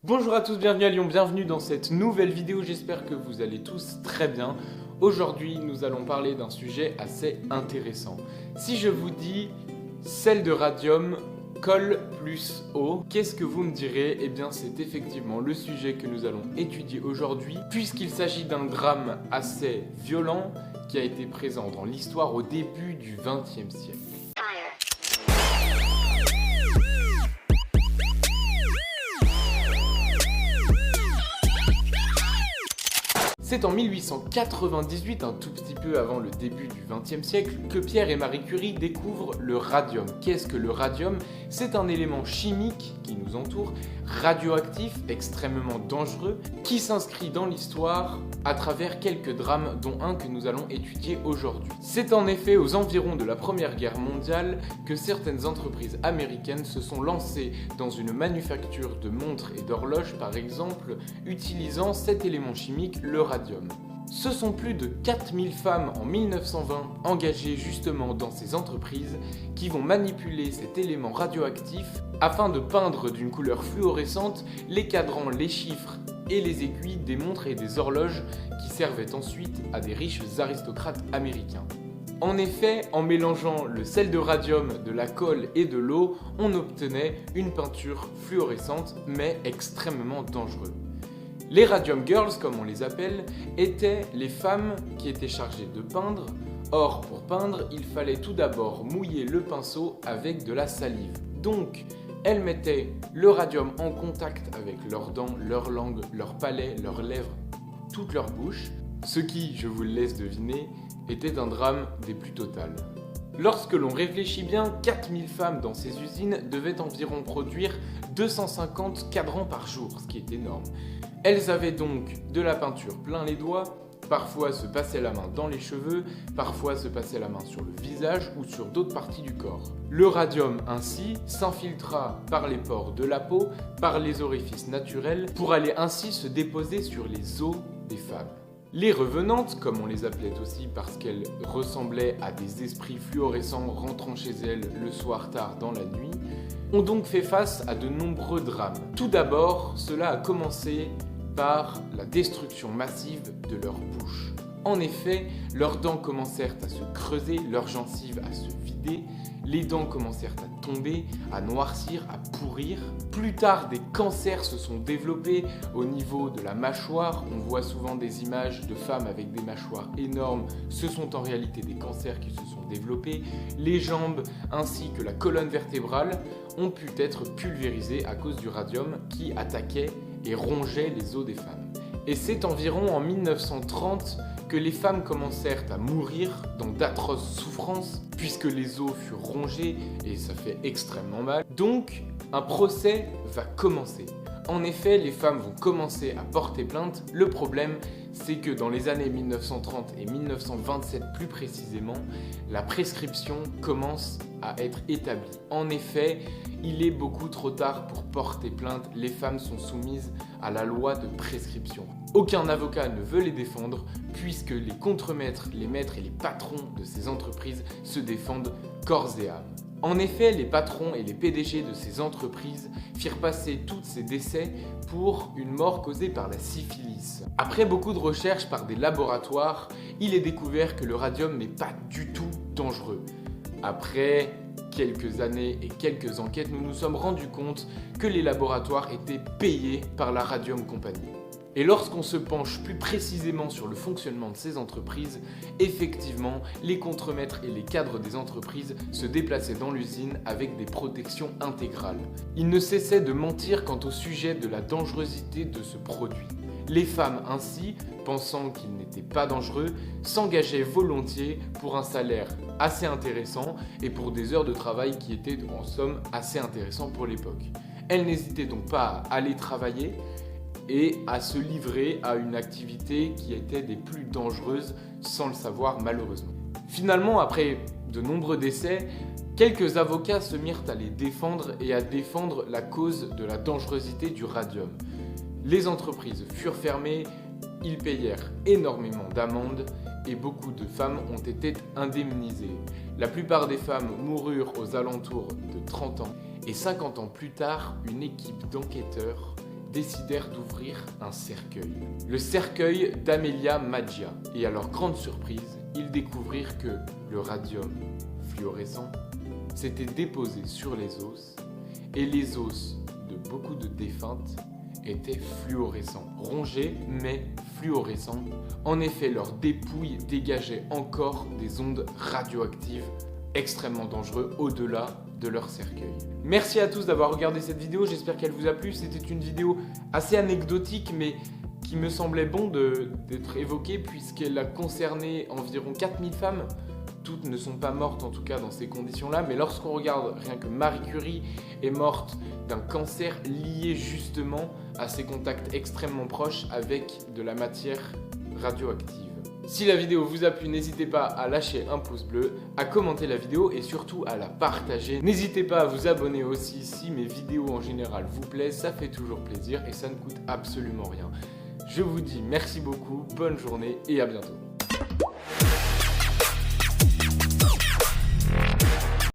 Bonjour à tous, bienvenue à Lyon, bienvenue dans cette nouvelle vidéo, j'espère que vous allez tous très bien. Aujourd'hui, nous allons parler d'un sujet assez intéressant. Si je vous dis sel de radium, colle plus eau, qu'est-ce que vous me direz? Eh bien, c'est effectivement le sujet que nous allons étudier aujourd'hui, puisqu'il s'agit d'un drame assez violent qui a été présent dans l'histoire au début du XXe siècle. C'est en 1898, un tout petit peu avant le début du XXe siècle, que Pierre et Marie Curie découvrent le radium. Qu'est-ce que le radium? C'est un élément chimique qui nous entoure, radioactif, extrêmement dangereux, qui s'inscrit dans l'histoire à travers quelques drames, dont un que nous allons étudier aujourd'hui. C'est en effet aux environs de la Première Guerre mondiale que certaines entreprises américaines se sont lancées dans une manufacture de montres et d'horloges, par exemple, utilisant cet élément chimique, le radium. Ce sont plus de 4000 femmes en 1920 engagées justement dans ces entreprises qui vont manipuler cet élément radioactif afin de peindre d'une couleur fluorescente les cadrans, les chiffres et les aiguilles des montres et des horloges qui servaient ensuite à des riches aristocrates américains. En effet, en mélangeant le sel de radium, de la colle et de l'eau, on obtenait une peinture fluorescente mais extrêmement dangereuse. Les Radium Girls, comme on les appelle, étaient les femmes qui étaient chargées de peindre. Or, pour peindre, il fallait tout d'abord mouiller le pinceau avec de la salive. Donc, elles mettaient le radium en contact avec leurs dents, leur langue, leur palais, leurs lèvres, toute leur bouche, ce qui, je vous le laisse deviner, était un drame des plus totales. Lorsque l'on réfléchit bien, 4000 femmes dans ces usines devaient environ produire 250 cadrans par jour, ce qui est énorme. Elles avaient donc de la peinture plein les doigts, parfois se passaient la main dans les cheveux, parfois se passaient la main sur le visage ou sur d'autres parties du corps. Le radium ainsi s'infiltra par les pores de la peau, par les orifices naturels, pour aller ainsi se déposer sur les os des femmes. Les revenantes, comme on les appelait aussi parce qu'elles ressemblaient à des esprits fluorescents rentrant chez elles le soir tard dans la nuit, ont donc fait face à de nombreux drames. Tout d'abord, cela a commencé par la destruction massive de leur bouche. En effet, leurs dents commencèrent à se creuser, leurs gencives à se vider, les dents commencèrent à tomber, à noircir, à pourrir. Plus tard, des cancers se sont développés au niveau de la mâchoire. On voit souvent des images de femmes avec des mâchoires énormes. Ce sont en réalité des cancers qui se sont développés. Les jambes ainsi que la colonne vertébrale ont pu être pulvérisées à cause du radium qui attaquait et rongeait les os des femmes. Et c'est environ en 1930 que les femmes commencèrent à mourir dans d'atroces souffrances puisque les os furent rongés et ça fait extrêmement mal. Donc, un procès va commencer. En effet, les femmes vont commencer à porter plainte. Le problème, c'est que dans les années 1930 et 1927 plus précisément, la prescription commence à être établie. En effet, il est beaucoup trop tard pour porter plainte. Les femmes sont soumises à la loi de prescription. Aucun avocat ne veut les défendre puisque les contremaîtres, les maîtres et les patrons de ces entreprises se défendent corps et âme. En effet, les patrons et les PDG de ces entreprises firent passer tous ces décès pour une mort causée par la syphilis. Après beaucoup de recherches par des laboratoires, il est découvert que le radium n'est pas du tout dangereux. Après quelques années et quelques enquêtes, nous nous sommes rendus compte que les laboratoires étaient payés par la Radium Company. Et lorsqu'on se penche plus précisément sur le fonctionnement de ces entreprises, effectivement, les contremaîtres et les cadres des entreprises se déplaçaient dans l'usine avec des protections intégrales. Ils ne cessaient de mentir quant au sujet de la dangerosité de ce produit. Les femmes ainsi, pensant qu'il n'était pas dangereux, s'engageaient volontiers pour un salaire assez intéressant et pour des heures de travail qui étaient en somme assez intéressantes pour l'époque. Elles n'hésitaient donc pas à aller travailler et à se livrer à une activité qui était des plus dangereuses sans le savoir malheureusement. Finalement, après de nombreux décès, quelques avocats se mirent à les défendre et à défendre la cause de la dangerosité du radium. Les entreprises furent fermées, ils payèrent énormément d'amendes et beaucoup de femmes ont été indemnisées. La plupart des femmes moururent aux alentours de 30 ans et 50 ans plus tard, une équipe d'enquêteurs décidèrent d'ouvrir un cercueil. Le cercueil d'Amelia Maggia. Et à leur grande surprise, ils découvrirent que le radium fluorescent s'était déposé sur les os et les os de beaucoup de défuntes étaient fluorescents, rongés mais fluorescents. En effet, leurs dépouilles dégageaient encore des ondes radioactives extrêmement dangereuses au-delà de leur cercueil. Merci à tous d'avoir regardé cette vidéo, j'espère qu'elle vous a plu. C'était une vidéo assez anecdotique mais qui me semblait bon d'être évoquée puisqu'elle a concerné environ 4000 femmes. Toutes ne sont pas mortes en tout cas dans ces conditions-là, mais lorsqu'on regarde rien que Marie Curie est morte d'un cancer lié justement à ses contacts extrêmement proches avec de la matière radioactive. Si la vidéo vous a plu, n'hésitez pas à lâcher un pouce bleu, à commenter la vidéo et surtout à la partager. N'hésitez pas à vous abonner aussi si mes vidéos en général vous plaisent, ça fait toujours plaisir et ça ne coûte absolument rien. Je vous dis merci beaucoup, bonne journée et à bientôt.